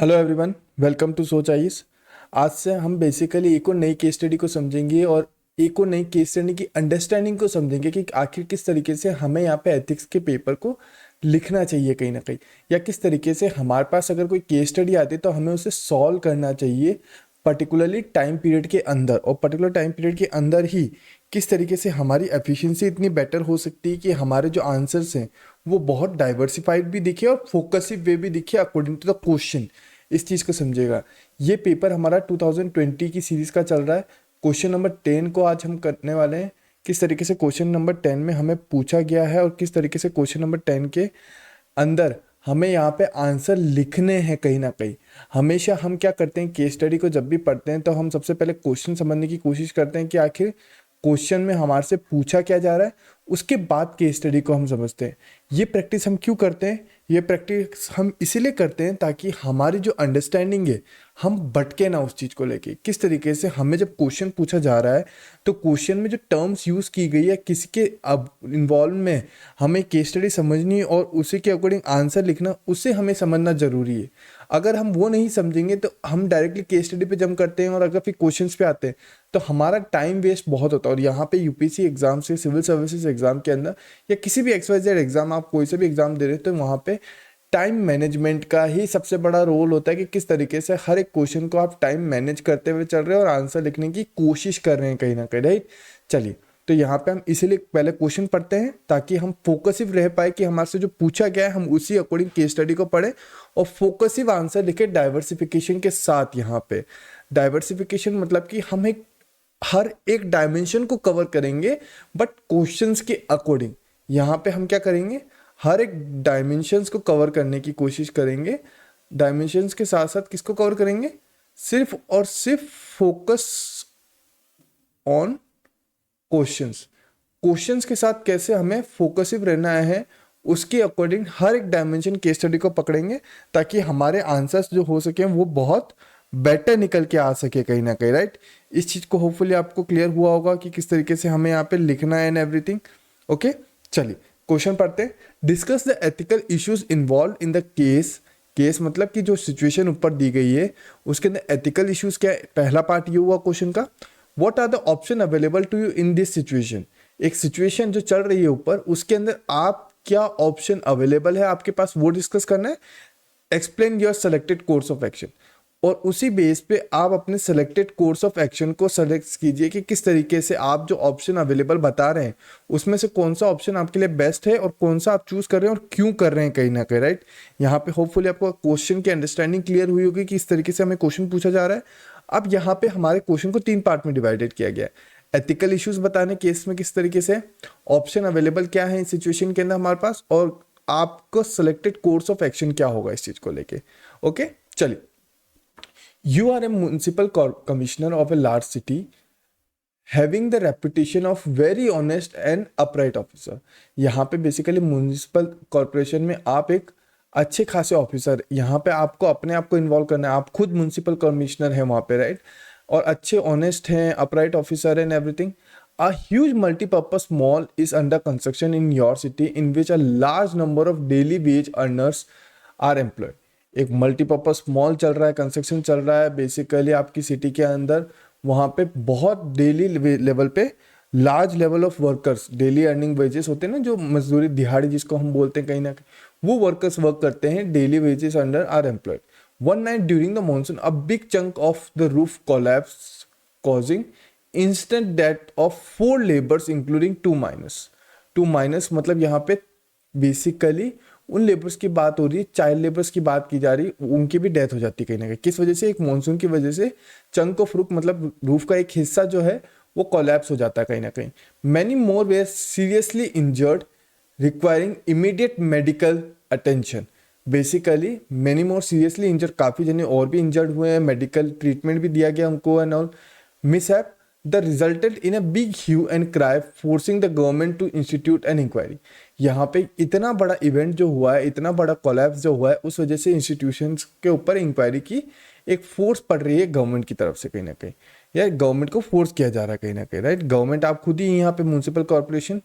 Hello everyone, welcome to सोच ice. आज से हम बेसिकली एक और नई केस स्टडी को समझेंगे और एक और नई केस स्टडी की अंडरस्टैंडिंग को समझेंगे कि आखिर किस तरीके से हमें यहाँ पे एथिक्स के पेपर को लिखना चाहिए कहीं ना कहीं, या किस तरीके से हमारे पास अगर कोई केस स्टडी आती है तो हमें उसे सॉल्व करना चाहिए पर्टिकुलरली टाइम पीरियड के अंदर, और पर्टिकुलर टाइम पीरियड के अंदर ही किस तरीके से हमारी एफिशिएंसी इतनी बेटर हो सकती है कि हमारे जो आंसर्स हैं वो बहुत डाइवर्सिफाइड भी दिखे और फोकसिव वे भी दिखे अकॉर्डिंग टू द क्वेश्चन। इस चीज़ को समझेगा। ये पेपर हमारा 2020 की सीरीज़ का चल रहा है। क्वेश्चन नंबर 10 को आज हम करने वाले हैं। किस तरीके से क्वेश्चन नंबर 10 में हमें पूछा गया है और किस तरीके से क्वेश्चन नंबर 10 के अंदर हमें यहाँ पे आंसर लिखने हैं कहीं ना कहीं। हमेशा हम क्या करते हैं, केस स्टडी को जब भी पढ़ते हैं तो हम सबसे पहले क्वेश्चन समझने की कोशिश करते हैं कि आखिर क्वेश्चन में हमारे से पूछा क्या जा रहा है, उसके बाद केस स्टडी को हम समझते हैं। ये प्रैक्टिस हम क्यों करते हैं? ये प्रैक्टिस हम इसीलिए करते हैं ताकि हमारी जो अंडरस्टैंडिंग है हम भटके ना उस चीज़ को लेके। किस तरीके से हमें जब क्वेश्चन पूछा जा रहा है तो क्वेश्चन में जो टर्म्स यूज़ की गई है किसी के अब इन्वॉल्व में हमें केस स्टडी समझनी और उसी के अकॉर्डिंग आंसर लिखना, उसे हमें समझना ज़रूरी है। अगर हम वो नहीं समझेंगे तो हम डायरेक्टली केस स्टडी पे जंप करते हैं और अगर फिर क्वेश्चंस पे आते हैं तो हमारा टाइम वेस्ट बहुत होता है। और यहाँ पे यूपीएससी एग्जाम से, सिविल सर्विसेज एग्जाम के अंदर या किसी भी XYZ एग्जाम, आप कोई से भी एग्जाम दे रहे हो तो वहाँ पे टाइम मैनेजमेंट का ही सबसे बड़ा रोल होता है कि किस तरीके से हर एक क्वेश्चन को आप टाइम मैनेज करते हुए चल रहे हैं और आंसर लिखने की कोशिश कर रहे हैं कहीं ना कहीं, राइट। चलिए, तो यहाँ पे हम इसीलिए पहले क्वेश्चन पढ़ते हैं ताकि हम फोकसिव रह पाए कि हमारे से जो पूछा गया है हम उसी अकॉर्डिंग केस स्टडी को पढ़े और फोकसिव आंसर लिखे डाइवर्सिफिकेशन के साथ। यहाँ पे डाइवर्सिफिकेशन मतलब कि हम एक हर एक डायमेंशन को कवर करेंगे बट क्वेश्चंस के अकॉर्डिंग। यहाँ पे हम क्या करेंगे, हर एक डायमेंशंस को कवर करने की कोशिश करेंगे। डायमेंशंस के साथ साथ किसको कवर करेंगे? सिर्फ और सिर्फ फोकस ऑन क्वेश्चंस। क्वेश्चंस के साथ कैसे हमें फोकसिव रहना है उसके अकॉर्डिंग हर एक डायमेंशन केस स्टडी को पकड़ेंगे ताकि हमारे आंसर्स जो हो सके वो बहुत बेटर निकल के आ सके कहीं ना कहीं, राइट। इस चीज को होपफुली आपको क्लियर हुआ होगा कि किस तरीके से हमें यहाँ पे लिखना है एंड एवरीथिंग। ओके, चलिए क्वेश्चन पढ़ते हैं। Discuss the ethical issues involve in the case. Case मतलब कि जो सिचुएशन ऊपर दी गई है उसके अंदर एथिकल इश्यूज क्या है। पहला पार्ट ये हुआ क्वेश्चन का, what are the option available to you in this situation. एक सिचुएशन जो चल रही है ऊपर, उसके अंदर आप क्या ऑप्शन अवेलेबल है आपके पास वो डिस्कस करना है। Explain your selected course of action, और उसी बेस पे आप अपने सेलेक्टेड कोर्स ऑफ एक्शन को सेलेक्ट कीजिए कि किस तरीके से आप जो ऑप्शन अवेलेबल बता रहे हैं उसमें से कौन सा ऑप्शन आपके लिए बेस्ट है और कौन सा आप चूज कर रहे हैं और क्यों कर रहे हैं कहीं ना कहीं, राइट। यहाँ पे होपफुली आपको क्वेश्चन की अंडरस्टैंडिंग क्लियर हुई होगी कि इस तरीके से हमें क्वेश्चन पूछा जा रहा है। अब यहाँ पे हमारे क्वेश्चन को 3 पार्ट में डिवाइडेड किया गया है। एथिकल इश्यूज बताने केस में किस तरीके से, ऑप्शन अवेलेबल क्या है इस सिचुएशन के अंदर हमारे पास, और आपको सेलेक्टेड कोर्स ऑफ एक्शन क्या होगा इस चीज को लेके। ओके, चलिए। You are a municipal commissioner of a large city having the reputation of very honest and upright officer। यहाँ पे बेसिकली म्यूनिसिपल कॉरपोरेशन में आप एक अच्छे खासे ऑफिसर, यहाँ पे आपको अपने आप को इन्वॉल्व करना है। आप खुद म्यूनिसिपल कमिश्नर हैं वहाँ पे, राइट, और अच्छे ऑनेस्ट हैं, upright officer and everything. A huge multi-purpose mall is under construction in your city in which a large number of daily wage earners are employed। एक मल्टीपर्पज मॉल चल रहा है, कंस्ट्रक्शन चल रहा है बेसिकली आपकी सिटी के अंदर। वहाँ पे बहुत डेली लेवल पे large level of workers, daily earning wages होते हैं ना, जो मजदूरी दिहाड़ी जिसको हम बोलते हैं कहीं ना कहीं, वो वर्कर्स वर्क करते हैं। Daily wages under are employed. One night during the monsoon a big chunk of the roof collapse causing instant death of 4 laborers including 2 minors। 2 minors मतलब यहाँ पे बेसिकली उन लेबर्स की बात हो रही है, चाइल्ड लेबर्स की बात की जा रही है, उनकी भी डेथ हो जाती है कहीं ना कहीं। किस वजह से? एक मॉनसून की वजह से चंक ऑफ रूफ मतलब रूफ का एक हिस्सा जो है वो कोलैप्स हो जाता है कहीं ना कहीं। Many more were seriously injured requiring immediate medical attention. Basically many more seriously injured, काफ़ी जने और भी इंजर्ड हुए हैं, मेडिकल ट्रीटमेंट भी दिया गया उनको and all. Mishap the resulted in a big hue and cry forcing the government to institute an inquiry. यहाँ पे इतना बड़ा इवेंट जो हुआ है, इतना बड़ा कोलैप्स जो हुआ है, उस वजह से इंस्टीट्यूशंस के ऊपर इंक्वायरी की एक फोर्स पड़ रही है गवर्नमेंट की तरफ से कहीं ना कहीं, या गवर्नमेंट को फोर्स किया जा रहा है कहीं ना कहीं, राइट। गवर्नमेंट आप खुद ही यहाँ पे म्यूनसिपल कॉर्पोरेशन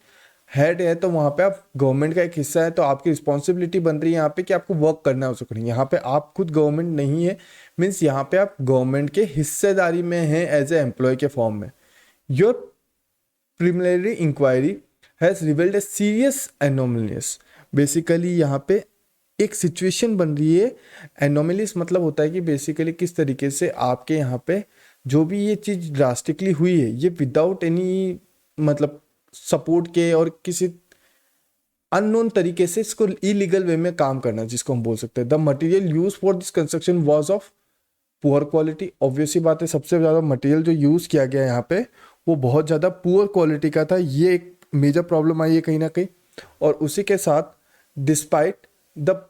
हेड है तो वहाँ पे आप गवर्नमेंट का एक हिस्सा है, तो आपकी रिस्पॉन्सिबिलिटी बन रही है यहाँ पे कि आपको वर्क करना है उसको करना है। यहाँ पे आप खुद गवर्नमेंट नहीं है, मीन्स यहाँ पे आप गवर्नमेंट के हिस्सेदारी में हैं एज ए एम्प्लॉय के फॉर्म में। Your preliminary inquiry has revealed a serious anomalies. Basically यहाँ पे एक सिचुएशन बन रही है। एनोमलीस मतलब होता है कि बेसिकली किस तरीके से आपके यहाँ पे जो भी ये चीज़ ड्रास्टिकली हुई है, ये विदाउट एनी मतलब सपोर्ट के और किसी अननोन तरीके से इसको इलीगल वे में काम करना, जिसको हम बोल सकते हैं। The material use for this construction was of poor quality. Obviously बात है, सबसे ज़्यादा मटेरियल जो यूज़ किया गया यहाँ पे वो बहुत ज़्यादा पुअर क्वालिटी का था। ये एक मेजर प्रॉब्लम आई है कहीं ना कहीं। और उसी के साथ despite the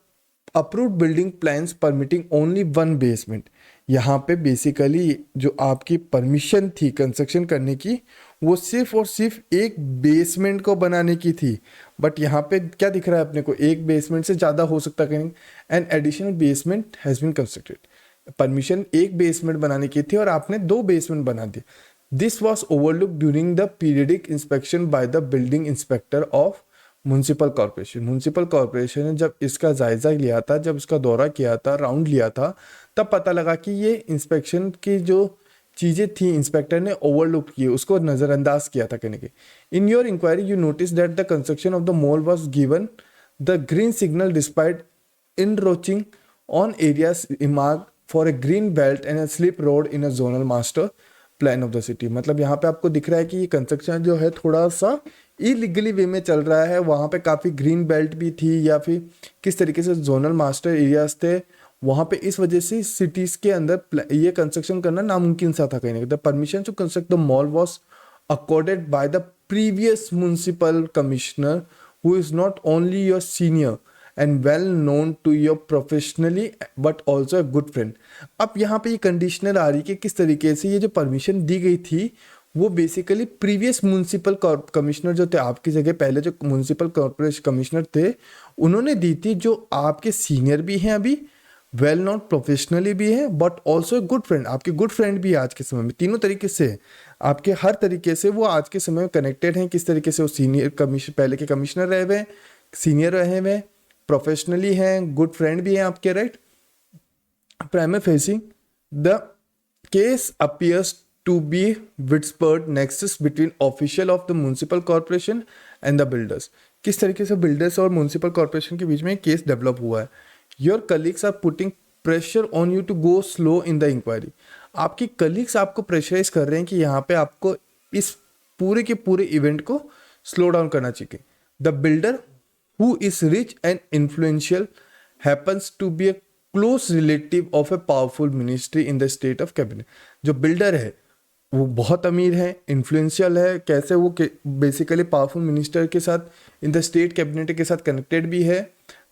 approved building plans permitting only one basement, यहाँ पे बेसिकली जो आपकी परमिशन थी कंस्ट्रक्शन करने की वो सिर्फ और सिर्फ एक बेसमेंट को बनाने की थी। बट यहाँ पे क्या दिख रहा है अपने को, एक बेसमेंट से ज़्यादा हो सकता है। An additional basement has been constructed. Permission एक बेसमेंट बनाने की थी और आपने 2 बेसमेंट बना दिए। This was overlook during the periodic inspection by the building inspector of municipal corporation. Municipal corporation ने जब इसका जायजा लिया था, जब इसका दौरा किया था, राउंड लिया था, तब पता लगा कि ये इंस्पेक्शन की जो चीज़ें थी इंस्पेक्टर ने ओवरलुक की, उसको नज़रअंदाज किया था कहने के। In your inquiry you notice that the construction of the mall was given the green signal despite encroaching on areas earmarked for a green belt and a slip road in a zonal master plan of the city. मतलब यहाँ पे आपको दिख रहा है कि ये construction जो है थोड़ा सा इलीगली वे में चल रहा है। वहाँ पे काफ़ी ग्रीन बेल्ट भी थी या फिर किस तरीके से जोनल मास्टर एरियाज थे वहाँ पे, इस वजह से सिटीज़ के अंदर ये कंस्ट्रक्शन करना नामुमकिन सा था कहीं ना कहीं। The permission to construct the mall was accorded by the previous municipal commissioner who is not only your senior and well known to your professionally but also a good friend. अब यहाँ पे ये कंडीशनर आ रही है कि किस तरीके से ये जो परमिशन दी गई थी वो बेसिकली प्रीवियस म्यूनसिपल कमिश्नर जो थे, आपकी जगह पहले जो म्यूनसिपल कॉर्पोरेशन कमिश्नर थे उन्होंने दी थी, जो आपके सीनियर भी हैं अभी, वेल नोन प्रोफेशनली भी है, बट ऑल्सो गुड फ्रेंड, आपके गुड फ्रेंड भी है आज के समय में। तीनों तरीके से आपके हर तरीके से वो आज के समय में कनेक्टेड हैं। किस तरीके से वो सीनियर कमिश्नर पहले के कमिश्नर रहे हुए, सीनियर रहे हुए, प्रोफेशनली हैं, गुड फ्रेंड भी हैं आपके, right. Primary facing the case appears to be widespread nexus between official of the municipal corporation and the builders। किस तरीके से बिल्डर्स और म्यूनसिपल कॉर्पोरेशन के बीच में केस डेवलप हुआ है। Your colleagues are putting pressure on you to go slow in the inquiry. आपकी colleagues आपको प्रेशराइज कर रहे हैं कि यहाँ पे आपको इस पूरे के पूरे इवेंट को स्लो डाउन करना चाहिए। The builder who is rich and influential happens to be a close relative of a powerful ministry in the state of cabinet. जो बिल्डर है वो बहुत अमीर है, इन्फ्लुएंशियल है, कैसे वो बेसिकली पावरफुल मिनिस्टर के साथ इन द स्टेट कैबिनेट के साथ कनेक्टेड भी है।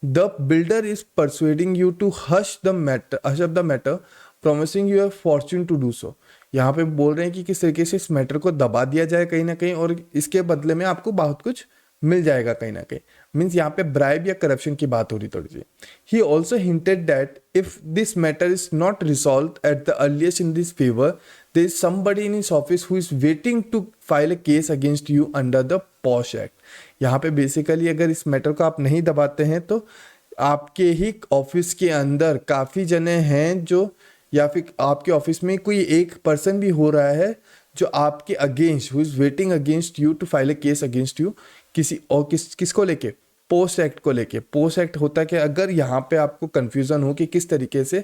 The builder is persuading you to hush the matter promising you fortune to do so. यहाँ पे बोल रहे हैं कि किस तरीके से इस मैटर को दबा दिया जाए कहीं ना कहीं और इसके बदले में आपको बहुत कुछ मिल जाएगा कहीं ना कहीं। मीन्स यहाँ पे ब्राइब या करप्शन की बात हो रही थोड़ी सी। He also hinted that if this matter is not resolve at the earliest in this favour there is somebody in his office who is waiting to file a case against you under the POSH act. यहाँ पे basically अगर इस matter को आप नहीं दबाते हैं तो आपके ही ऑफिस के अंदर काफ़ी जने हैं जो, या फिर आपके ऑफिस में कोई एक पर्सन भी हो रहा है जो आपके against, who is waiting against you to file a case against you, किसी और किसको लेके, पोस्ट एक्ट को लेके। पोस्ट एक्ट होता है कि अगर यहाँ पे आपको कंफ्यूजन हो कि किस तरीके से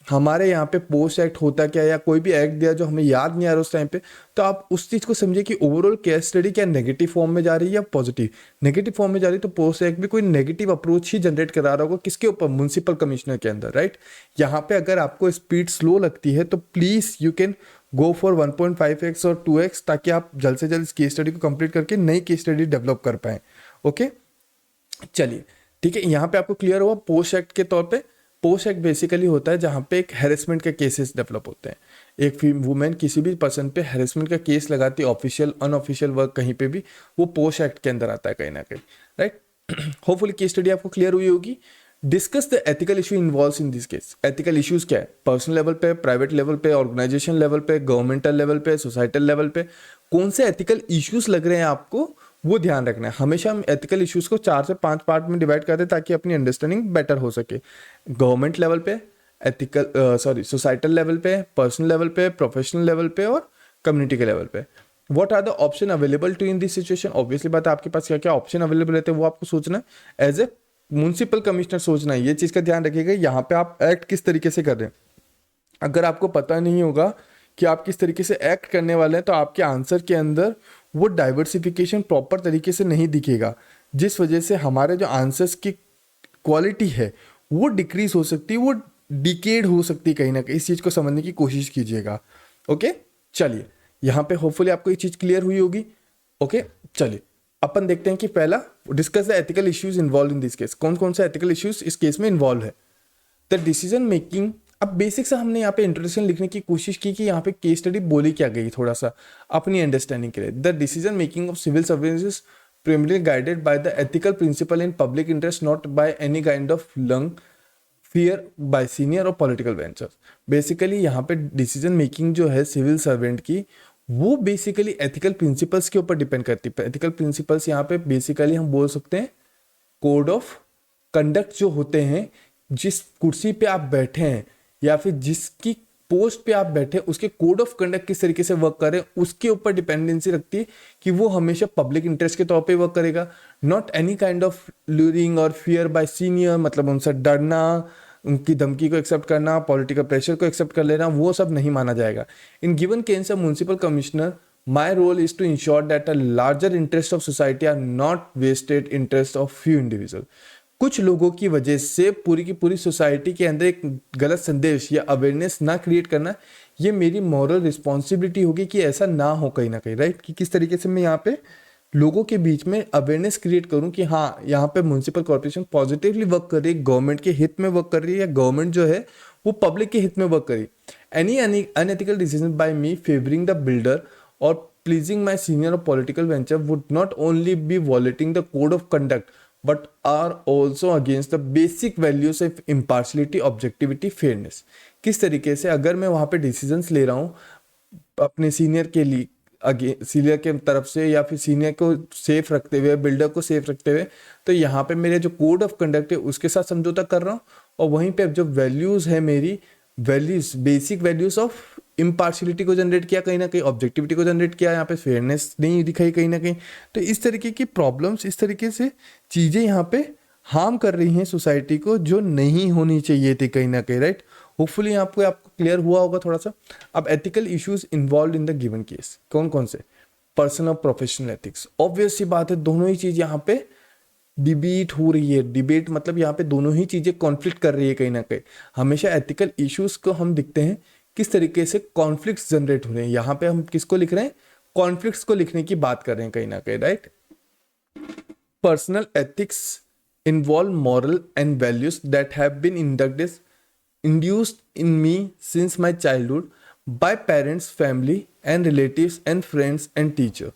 हमारे यहाँ पे पोस्ट एक्ट होता क्या, या कोई भी एक्ट दिया जो हमें याद नहीं आ रहा उस टाइम पे, तो आप उस चीज़ को समझिए कि ओवरऑल केस स्टडी क्या नेगेटिव फॉर्म में जा रही है या पॉजिटिव। नेगेटिव फॉर्म में जा रही है तो पोस्ट एक्ट भी कोई नेगेटिव अप्रोच ही जनरेट करा रहा होगा, किसके ऊपर, म्यूनसिपल कमिश्नर के अंदर, राइट। यहाँ पे अगर आपको स्पीड स्लो लगती है तो please you can go for 1.5x और 2x, ताकि आप जल्द से जल्द इस केस स्टडी को कंप्लीट करके नई केस स्टडी डेवलप कर पाएँ। ओके, चलिए ठीक है, यहाँ पे आपको क्लियर हुआ पोस्ट एक्ट के तौर पे। पोस्ट एक्ट बेसिकली होता है जहाँ पे एक हैरेसमेंट के केसेस डेवलप होते हैं। एक वुमेन किसी भी पर्सन पे हैरेसमेंट का केस लगाती है, ऑफिशियल अनऑफिशियल वर्क कहीं पे भी, वो पोस्ट एक्ट के अंदर आता है कहीं ना कहीं, राइट। होपफुली केस स्टडी आपको क्लियर हुई होगी। Discuss the ethical issue involve in this case. Ethical issues क्या है, पर्सनल लेवल पे, प्राइवेट लेवल पे, ऑर्गेनाइजेशन लेवल पे, गवर्नमेंटल लेवल पे, सोसाइटल लेवल पे, कौन से एथिकल इश्यूज लग रहे हैं आपको, वो ध्यान रखना है। हमेशा हम एथिकल इश्यूज को 4 से 5 पार्ट में डिवाइड करते हैं ताकि अपनी अंडरस्टैंडिंग बेटर हो सके। गवर्नमेंट लेवल पे, सोसाइटल लेवल पे, पर्सनल लेवल पे, प्रोफेशनल लेवल पे और कम्युनिटी के लेवल पे। What are the option available to in this situation? Obviously बात है, आपके पास क्या क्या ऑप्शन अवेलेबल रहते हैं वो आपको सोचना है। एज ए म्युनिसिपल कमिश्नर सोचना है, ये चीज़ का ध्यान रखिएगा यहाँ पे आप एक्ट किस तरीके से कर रहे हैं। अगर आपको पता नहीं होगा कि आप किस तरीके से एक्ट करने वाले हैं तो आपके आंसर के अंदर वो डाइवर्सिफिकेशन प्रॉपर तरीके से नहीं दिखेगा, जिस वजह से हमारे जो आंसर्स की क्वालिटी है वो डिक्रीज हो सकती है, वो डिकेड हो सकती है कहीं ना कहीं। इस चीज़ को समझने की कोशिश कीजिएगा। ओके, चलिए यहाँ पे होपफुली आपको ये चीज़ क्लियर हुई होगी। ओके, चलिए अपन देखते हैं कि पहला discuss the ethical issues involve in this case. कौन कौन से एथिकल इश्यूज इस केस में इन्वॉल्व है? The decision making. अब बेसिक से हमने यहाँ पे इंट्रोडक्शन लिखने की कोशिश की कि यहाँ पे केस स्टडी बोली क्या गई थोड़ा सा अपनी अंडरस्टैंडिंग के लिए। The decision making of civil services primarily guided by the ethical principle in public interest, not by any kind of lung fear by senior और political ventures। बेसिकली यहाँ पे डिसीजन मेकिंग जो है सिविल सर्वेंट की, वो basically ethical principles के ऊपर depend करती है। एथिकल प्रिंसिपल्स यहाँ पे बेसिकली हम बोल सकते हैं कोड ऑफ कंडक्ट जो होते हैं, जिस कुर्सी पे आप बैठे हैं या फिर जिसकी पोस्ट पे आप बैठे उसके कोड ऑफ कंडक्ट किस तरीके से वर्क करें, उसके ऊपर डिपेंडेंसी रखती है कि वो हमेशा पब्लिक इंटरेस्ट के तौर पे वर्क करेगा। नॉट एनी काइंड ऑफ लूरिंग और फियर बाय सीनियर, मतलब उनसे डरना, उनकी धमकी को एक्सेप्ट करना, पॉलिटिकल प्रेशर को एक्सेप्ट कर लेना, वो सब नहीं माना जाएगा। In given case of municipal commissioner, my role is to ensure that a larger interest of society are not vested interest of few individual. कुछ लोगों की वजह से पूरी की पूरी सोसाइटी के अंदर एक गलत संदेश या अवेयरनेस ना क्रिएट करना, ये मेरी मॉरल रिस्पॉन्सिबिलिटी होगी कि ऐसा ना हो कहीं ना कहीं, राइट। कि किस तरीके से मैं यहाँ पे लोगों के बीच में अवेयरनेस क्रिएट करूँ कि हाँ यहाँ पे म्युनिसिपल कॉर्पोरेशन पॉजिटिवली वर्क कर रही है, गवर्नमेंट के हित में वर्क कर रही है, या गवर्नमेंट जो है वो पब्लिक के हित में वर्क कर रही है। Any unethical decision by me favouring the builder और प्लीजिंग माई सीनियर और political venture would not only be violating the code of conduct but are also against the basic values of impartiality, objectivity, fairness। किस तरीके से अगर मैं वहाँ पे decisions ले रहा हूँ अपने सीनियर के लिए, सीनियर के तरफ से, या फिर सीनियर को सेफ रखते हुए, बिल्डर को सेफ रखते हुए, तो यहाँ पे मेरे जो कोड ऑफ कंडक्ट है उसके साथ समझौता कर रहा हूँ, और वहीं पे जो वैल्यूज़ है मेरी values, basic values of impartiality को जनरेट किया, कहीं ना कहीं ऑब्जेक्टिविटी को जनरेट किया, यहाँ पे फेयरनेस नहीं दिखाई कहीं ना कहीं। तो इस तरीके की प्रॉब्लम्स, इस तरीके से चीज़ें यहाँ पे हार्म कर रही हैं सोसाइटी को, जो नहीं होनी चाहिए थी कहीं ना कहीं, राइट। होपफुली आपको क्लियर हुआ होगा थोड़ा सा। अब ethical issues involve in the given case कौन कौन से? पर्सनल और प्रोफेशनल एथिक्स। ऑब्वियस सी बात है, दोनों ही चीज़ यहाँ पे डिबेट हो रही है। डिबेट मतलब यहाँ पे दोनों ही चीजें कॉन्फ्लिक्ट कर रही है कहीं ना कहीं। हमेशा एथिकल इश्यूज को हम दिखते हैं किस तरीके से कॉन्फ्लिक्ट्स जनरेट हो रहे हैं। यहाँ पे हम किसको लिख रहे हैं? कॉन्फ्लिक्ट्स को लिखने की बात कर रहे हैं कहीं ना कहीं, right. Personal ethics involve moral and values that have been induced in me since my childhood by parents, family and relatives and friends and teacher।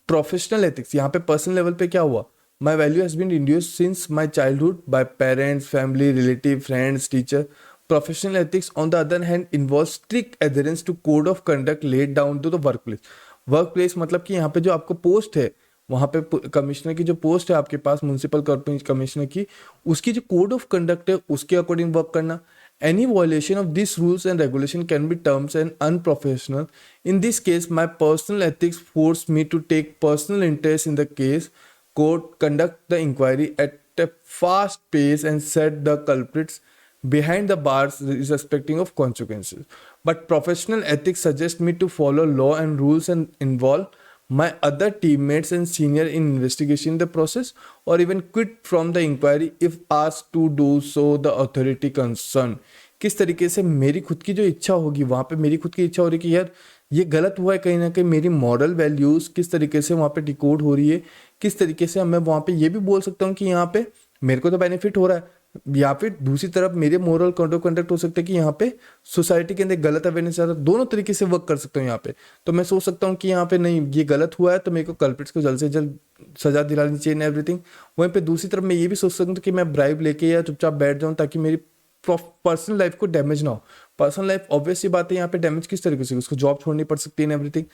Professional ethics, यहाँ पे पर्सनल लेवल पे क्या हुआ? My value has been induced since my childhood by parents, family, relative, friends, teacher। Professional ethics, on the other hand, involves strict adherence to code of conduct laid down to the workplace। Workplace मतलब कि यहाँ पे जो आपको post है, वहाँ पे commissioner की जो पोस्ट है आपके पास, म्युनिसिपल कॉर्पोरेशन कमिश्नर की, उसकी जो कोड ऑफ कंडक्ट है उसके अकॉर्डिंग वर्क करना। Any violation of these rules and regulation can be termed as unprofessional। In this case, my personal ethics forced me to take personal interest in the case, conduct the inquiry at a fast pace and set the culprits behind the bars irrespective of consequences। But professional ethics suggest me to follow law and rules and involve my other teammates and senior in investigation the process, or even quit from the inquiry if asked to do so the authority concerned। किस तरीके से मेरी खुद की जो इच्छा होगी, वहाँ पे मेरी खुद की इच्छा हो रही कि यार ये गलत हुआ है, कहीं ना कहीं मेरी मॉरल वैल्यूज़ किस तरीके से वहाँ पे डिकोड हो रही है, किस तरीके से मैं वहाँ पे ये भी बोल सकता हूँ कि यहाँ पे मेरे को तो बेनिफिट हो रहा है, या फिर दूसरी तरफ मेरे मोरल कोड ऑफ कंडक्ट हो सकता है कि यहाँ पे सोसाइटी के अंदर गलत अवेयरनेस ज़्यादा। दोनों तरीके से वर्क कर सकता हूँ यहाँ पे। तो मैं सोच सकता हूँ कि यहाँ पे नहीं, ये गलत हुआ है तो मेरे को कल्प्रिट्स को जल्द से जल्द सजा दिलानी चाहिए, एवरीथिंग। वहीं पे दूसरी तरफ मैं ये भी सोच सकता हूँ कि मैं ब्राइब लेके या चुपचाप बैठ जाऊँ ताकि मेरी पर्सनल लाइफ को डैमेज ना हो। पर्सनल लाइफ ऑब्वियस सी बात है यहाँ पे डैमेज किस तरीके से, उसको जॉब छोड़नी पड़ सकती है everything.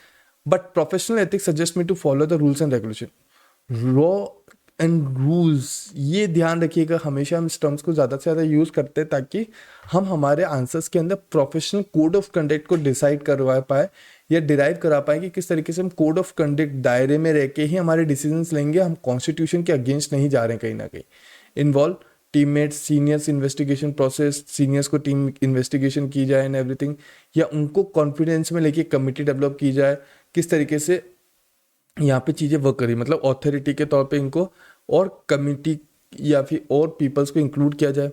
But professional ethics suggest me to follow the rules and regulation. Law and rules, ये ध्यान रखिएगा हमेशा हम इस टर्म्स को ज़्यादा से ज़्यादा यूज़ करते हैं ताकि हम हमारे आंसर्स के अंदर प्रोफेशनल कोड ऑफ कंडक्ट को डिसाइड करवा पाए या डिराइव करा पाए कि किस तरीके से हम कोड ऑफ कंडक्ट दायरे में रह के ही हमारे डिसीजंस लेंगे, हम कॉन्स्टिट्यूशन के अगेंस्ट नहीं जा रहे हैं कहीं ना कहीं। Involve teammates, seniors, investigation process, seniors को टीम इन्वेस्टिगेशन की जाए एंड एवरीथिंग, या उनको कॉन्फिडेंस में लेके कमिटी डेवलप की जाए, किस तरीके से यहाँ पे चीज़ें वर्क करी, मतलब ऑथोरिटी के तौर पे इनको और कमिटी या फिर और पीपल्स को इंक्लूड किया जाए।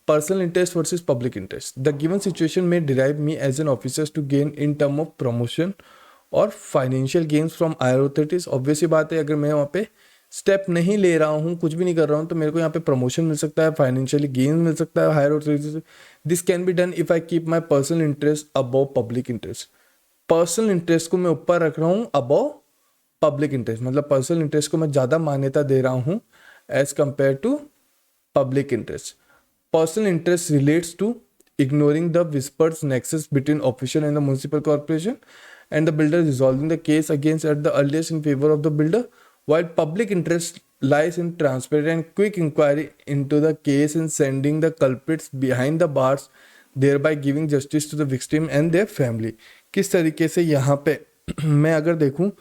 Personal interest versus public interest, the given situation में derive me as an officers to gain in term of promotion और financial gains from higher authorities. Obvious ही बात है, अगर मैं वहाँ पे स्टेप नहीं ले रहा हूँ, कुछ भी नहीं कर रहा हूँ, तो मेरे को यहाँ पे प्रमोशन मिल सकता है, फाइनेंशियली गेन मिल सकता है higher authorities. This can be done if I keep my personal interest above public interest. Personal interest को मैं ऊपर रख रहा हूँ अबव पब्लिक इंटरेस्ट, मतलब पर्सनल इंटरेस्ट को मैं ज़्यादा मान्यता दे रहा हूँ as compare to public interest. Personal interest relates to ignoring the whispered nexus between official and the municipal corporation and the builder, resolving the case against at the earliest in favor of the builder, while public interest lies in transparent and quick inquiry into the case and sending the culprits behind the bars, thereby giving justice to the victim and their family। किस तरीके से यहाँ पे मैं अगर देखूँ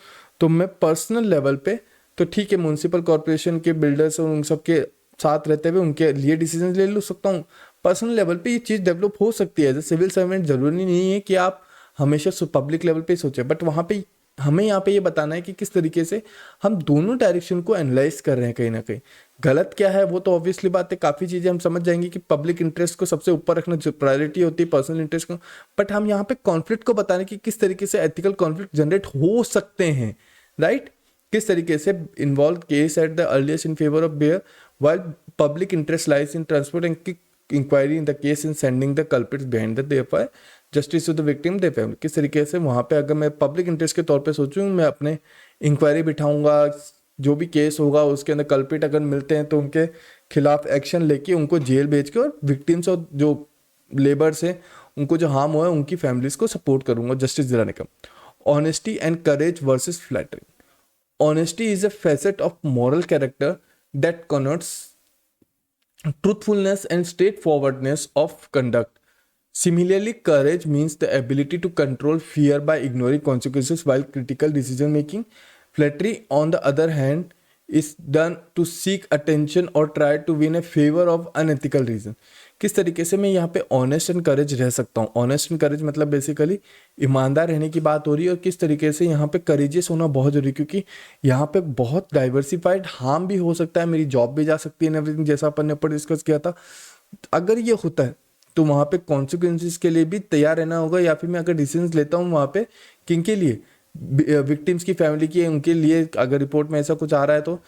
तो मैं पर्सनल लेवल पे तो ठीक है, म्यूनसिपल कॉरपोरेशन के बिल्डर्स और उन सब के साथ रहते हुए उनके लिए डिसीजन ले सकता हूँ। पर्सनल लेवल पे ये चीज़ डेवलप हो सकती है। एज ए सिविल सर्वेंट जरूरी नहीं है कि आप हमेशा पब्लिक लेवल पे सोचें, बट वहाँ पे हमें यहाँ पे ये बताना है कि किस तरीके से हम दोनों डायरेक्शन को एनालाइज कर रहे हैं। कहीं ना कहीं गलत क्या है वो तो ऑब्वियसली बात है, काफ़ी चीज़ें हम समझ जाएंगे कि पब्लिक इंटरेस्ट को सबसे ऊपर रखना जो प्रायोरिटी होती है पर्सनल इंटरेस्ट को, बट हम यहाँ पे कॉन्फ्लिक्ट को बताने की किस तरीके से एथिकल कॉन्फ्लिक्ट जनरेट हो सकते हैं, राइट। किस तरीके से involve case at the earliest in favour of bare while public interest lies in transport and quick inquiry in the case in sending the culprits behind the thereby justice to the victim their family। किस तरीके से वहाँ पे अगर मैं public interest के तौर पे सोचूं, मैं अपने इंक्वायरी बिठाऊंगा, जो भी केस होगा उसके अंदर कल्प्रिट अगर मिलते हैं तो उनके खिलाफ एक्शन लेके उनको जेल भेज के और विक्टिम्स और जो लेबर्स हैं उनको जो हार्म हुआ है उनकी फैमिलीज को सपोर्ट करूंगा जस्टिस दिलाने का। Honesty and courage versus flattering. Honesty is a facet of moral character that connotes truthfulness and straightforwardness of conduct. Similarly, courage means the ability to control fear by ignoring consequences while critical decision making. Flattery, on the other hand, is done to seek attention or try to win a favor of unethical reason। किस तरीके से मैं यहाँ पे honest and courage रह सकता हूँ। Honest and courage मतलब बेसिकली ईमानदार रहने की बात हो रही है, और किस तरीके से यहाँ पे करेजियस होना बहुत जरूरी, क्योंकि यहाँ पे बहुत डाइवर्सिफाइड हार्म भी हो सकता है, मेरी जॉब भी जा सकती है एवरीथिंग, जैसा अपन ने ऊपर डिस्कस किया था। अगर ये होता है तो वहाँ पे कॉन्सिक्वेंसेस के लिए भी तैयार रहना होगा, या फिर मैं अगर डिसीजन लेता हूँ वहाँ पे किनके लिए, विक्टिम्स की फैमिली की, उनके लिए अगर रिपोर्ट में ऐसा कुछ आ रहा है तो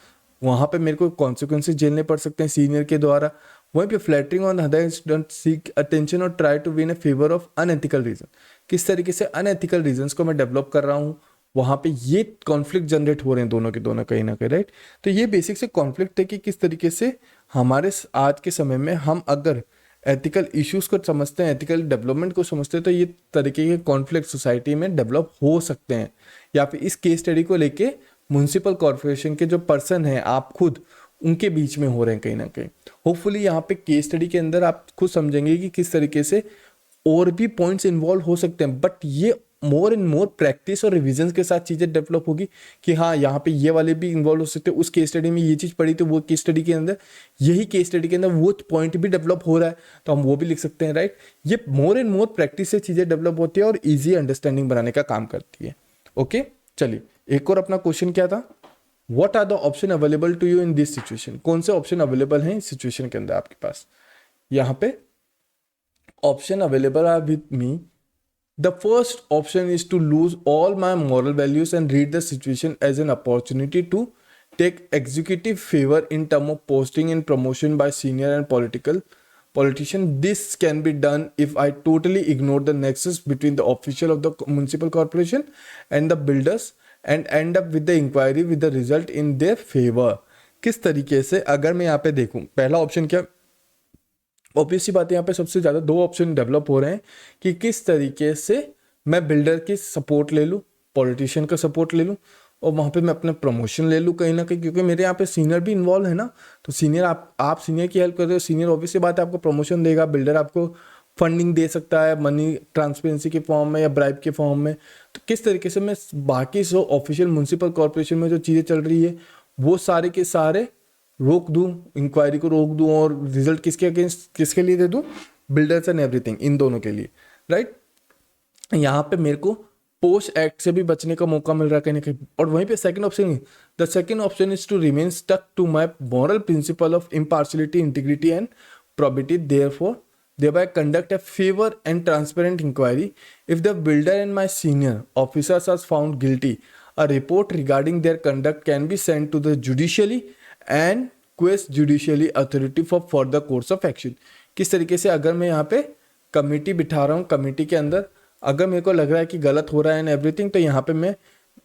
वहाँ पे मेरे को कॉन्सिक्वेंसेस झेलने पड़ सकते हैं सीनियर के द्वारा। वहीं पे flattering on other don't seek attention और try to win a favour of unethical reason. किस तरीके से अनएथिकल रीजंस को मैं डेवलप कर रहा हूँ, वहाँ पे ये कॉन्फ्लिक्ट जनरेट हो रहे हैं दोनों के दोनों कहीं ना कहीं, राइट। तो ये बेसिक से कॉन्फ्लिक्ट है कि किस तरीके से हमारे आज के समय में हम अगर एथिकल इश्यूज को समझते हैं, एथिकल डेवलपमेंट को समझते हैं, तो ये तरीके के कॉन्फ्लिक्ट सोसाइटी में डेवलप हो सकते हैं। या फिर इस केस स्टडी को लेके म्यूनसिपल कॉर्पोरेशन के जो पर्सन हैं आप खुद, उनके बीच में हो रहे हैं कहीं ना कहीं। होपफुली यहाँ पे केस स्टडी के अंदर आप खुद समझेंगे कि किस तरीके से और भी पॉइंट्स इन्वॉल्व हो सकते हैं, बट ये मोर एंड मोर प्रैक्टिस और रिविजन के साथ चीज़ें डेवलप होगी कि हाँ यहाँ पे ये वाले भी इन्वॉल्व हो सकते हैं। उस केस स्टडी में ये चीज़ पढ़ी तो वो केस स्टडी के अंदर, यही केस स्टडी के अंदर वो पॉइंट भी डेवलप हो रहा है तो हम वो भी लिख सकते हैं, राइट। ये मोर एंड मोर प्रैक्टिस से चीज़ें डेवलप होती है और ईजी अंडरस्टैंडिंग बनाने का काम करती है। ओके, चलिए एक और अपना क्वेश्चन क्या था, what are the option available to you in this situation. कौन से ऑप्शन अवेलेबल हैं इस सिचुएशन के अंदर आपके पास। यहाँ पे option available are with me. The first option is to lose all my moral values and read the situation as an opportunity to take executive favour in term of posting and promotion by senior and politician. This can be done if I totally ignore the nexus between the official of the municipal corporation and the builders and end up with the inquiry with the result in their favor। किस तरीके से अगर मैं यहाँ पे देखूँ, पहला option क्या, ऑब्वियस सी बात है यहाँ पे सबसे ज़्यादा दो ऑप्शन डेवलप हो रहे हैं कि किस तरीके से मैं बिल्डर की सपोर्ट ले लूँ, पॉलिटिशियन का सपोर्ट ले लूँ, और वहाँ पे मैं अपना प्रमोशन ले लूँ कहीं ना कहीं, क्योंकि मेरे यहाँ पे सीनियर भी इन्वॉल्व है ना। तो सीनियर आप सीनियर की हेल्प कर रहे हो, सीनियर ऑब्वियस सी बात है आपको प्रमोशन देगा, बिल्डर आपको फंडिंग दे सकता है मनी ट्रांसपेरेंसी के फॉर्म में या ब्राइब के फॉर्म में। तो किस तरीके से मैं बाकी जो ऑफिशियल म्यूनसिपल कॉरपोरेशन में जो चीज़ें चल रही है वो सारे के सारे रोक दूं, इंक्वायरी को रोक दूं, और रिजल्ट किसके अगेंस्ट किसके लिए दे दूं, बिल्डर्स एंड एवरीथिंग, इन दोनों के लिए, राइट। यहाँ पे मेरे को पोस्ट एक्ट से भी बचने का मौका मिल रहा है कहीं ना कहीं। और वहीं पे second option, the second option is to remain stuck to my moral principle of impartiality, integrity and probity, therefore thereby conduct a fair and transparent inquiry. If the builder and my senior officers are found guilty, a report regarding their conduct can be sent to the judiciary and quest judicially authority for further course of action. किस तरीके से अगर मैं यहाँ पे committee बिठा रहा हूँ, कमेटी के अंदर अगर मेरे को लग रहा है कि गलत हो रहा है एंड एवरीथिंग, तो यहाँ पे मैं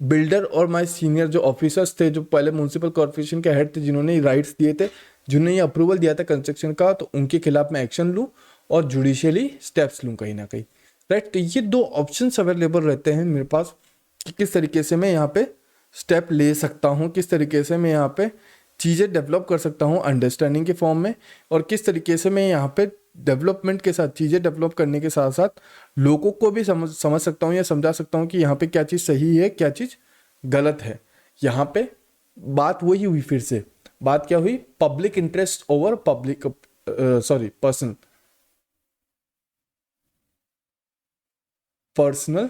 बिल्डर और माय सीनियर जो ऑफिसर्स थे, जो पहले म्यूनसिपल कॉर्पोरेशन के हेड थे, जिन्होंने राइट्स दिए थे, जिन्होंने ये अप्रूवल दिया था कंस्ट्रक्शन का, तो उनके खिलाफ मैं एक्शन लूँ और जुडिशियली स्टेप्स लूँ कहीं ना कहीं, राइट। तो ये दो ऑप्शंस अवेलेबल रहते हैं मेरे पास कि किस तरीके से मैं यहाँ पे स्टेप ले सकता हूँ, किस तरीके से मैं यहाँ पे चीज़ें डेवलप कर सकता हूँ अंडरस्टैंडिंग के फॉर्म में, और किस तरीके से मैं यहाँ पे डेवलपमेंट के साथ चीज़ें डेवलप करने के साथ साथ लोगों को भी समझ सकता हूँ या समझा सकता हूँ कि यहाँ पे क्या चीज़ सही है, क्या चीज़ गलत है। यहाँ पे बात वही हुई, फिर से बात क्या हुई, public interest over public personal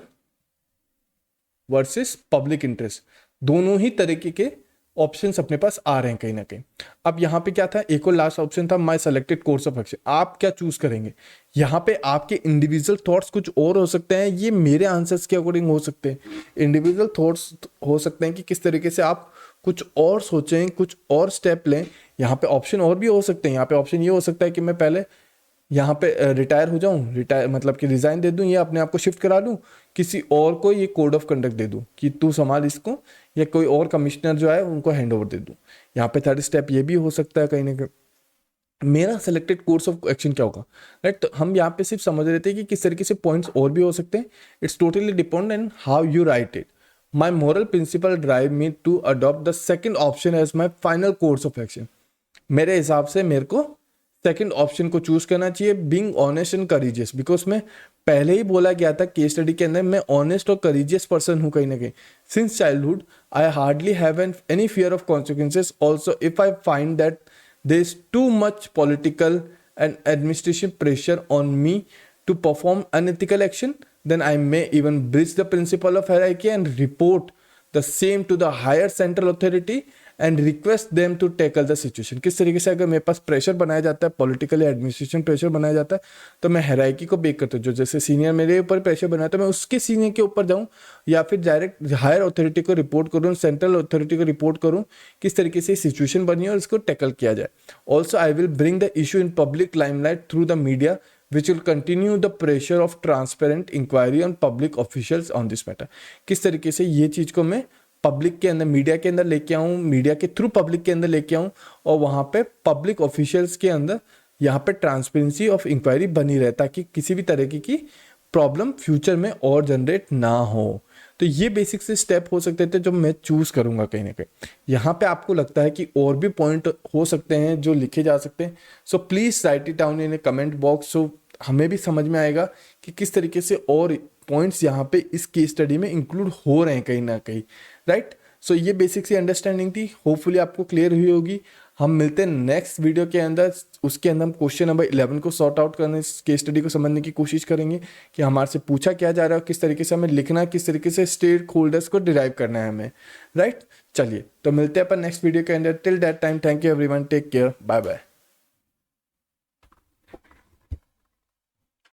versus public interest, दोनों ही तरीके के ऑप्शंस अपने पास आ रहे हैं कहीं ना कहीं। अब यहाँ पे क्या था, एक और लास्ट ऑप्शन था, my selected course of action. आप क्या चूज करेंगे, यहाँ पे आपके इंडिविजुअल थॉट्स कुछ और हो सकते हैं, ये मेरे आंसर्स के अकॉर्डिंग हो सकते हैं। इंडिविजुअल थॉट्स हो सकते हैं कि किस तरीके से आप कुछ और सोचें, कुछ और स्टेप लें। यहाँ पे ऑप्शन और भी हो सकते हैं। यहाँ पे ऑप्शन ये हो सकता है कि मैं पहले यहाँ पे रिटायर हो जाऊँ, रिटायर मतलब कि रिजाइन दे दूँ, या अपने आप को शिफ्ट करा लूँ, किसी और को ये कोड ऑफ कंडक्ट दे दूँ कि तू संभाल इसको, या कोई और कमिश्नर जो है उनको हैंड ओवर दे दूँ। यहाँ पे थर्ड स्टेप ये भी हो सकता है कहीं ना कहीं। मेरा सेलेक्टेड कोर्स ऑफ एक्शन क्या होगा, राइट। तो हम यहाँ पे सिर्फ समझ रहे थे कि किस तरीके से पॉइंट्स और भी हो सकते हैं। It's totally depend on how you write it. My moral principle drive me to adopt the second option as my final course of action. मेरे हिसाब से मेरे को सेकंड ऑप्शन को चूज करना चाहिए, being honest and courageous, because मैं पहले ही बोला गया था केस स्टडी के अंदर, मैं ऑनेस्ट और करेजियस पर्सन हूँ कहीं ना कहीं। Since childhood I hardly have any fear of consequences. Also if I find that there is too much political and administration pressure on me to perform unethical action, then I may even breach the principle of hierarchy and report the same to the higher central authority and request them to tackle the situation। किस तरीके से अगर मेरे पास pressure बनाया जाता है, political या administration pressure बनाया जाता है, तो मैं हायरार्की को ब्रेक करता हूँ। जो जैसे सीनियर मेरे ऊपर प्रेशर बनाया तो मैं उसके सीनियर के ऊपर जाऊँ, या फिर डायरेक्ट हायर अथॉरिटी को रिपोर्ट करूँ, सेंट्रल अथॉरिटी को रिपोर्ट करूँ किस तरीके से सिचुएशन बनी है और इसको टैकल किया जाए। Also I will bring the issue in public limelight through the media which will continue the pressure of transparent inquiry on public officials on this matter। किस तरीके से ये चीज़ को मैं पब्लिक के अंदर, मीडिया के अंदर लेके आऊँ, मीडिया के थ्रू पब्लिक के अंदर लेके आऊँ, और वहाँ पे पब्लिक ऑफिशियल्स के अंदर यहाँ पे ट्रांसपेरेंसी ऑफ इंक्वायरी बनी रहे, ताकि किसी भी तरीके की प्रॉब्लम फ्यूचर में और जनरेट ना हो। तो ये बेसिक से स्टेप हो सकते थे जो मैं चूज करूंगा कहीं ना कहीं। यहाँ पे आपको लगता है कि और भी पॉइंट हो सकते हैं जो लिखे जा सकते हैं, so please write it down in a comment box, so हमें भी समझ में आएगा कि किस तरीके से और पॉइंट्स यहाँ पे इस केस स्टडी में इंक्लूड हो रहे हैं कहीं ना कहीं, राइट। सो ये बेसिक सी अंडरस्टैंडिंग थी, होपफुली आपको क्लियर हुई होगी। हम मिलते हैं नेक्स्ट वीडियो के अंदर, उसके अंदर हम क्वेश्चन नंबर 11 को सॉर्ट आउट करने, इस केस स्टडी को समझने की कोशिश करेंगे कि हमारे से पूछा क्या जा रहा है, किस तरीके से हमें लिखना है, किस तरीके से स्टेक होल्डर्स को डिराइव करना है हमें, राइट। चलिए तो मिलते हैं अपन नेक्स्ट वीडियो के अंदर। Till that time thank you everyone, take care, bye bye.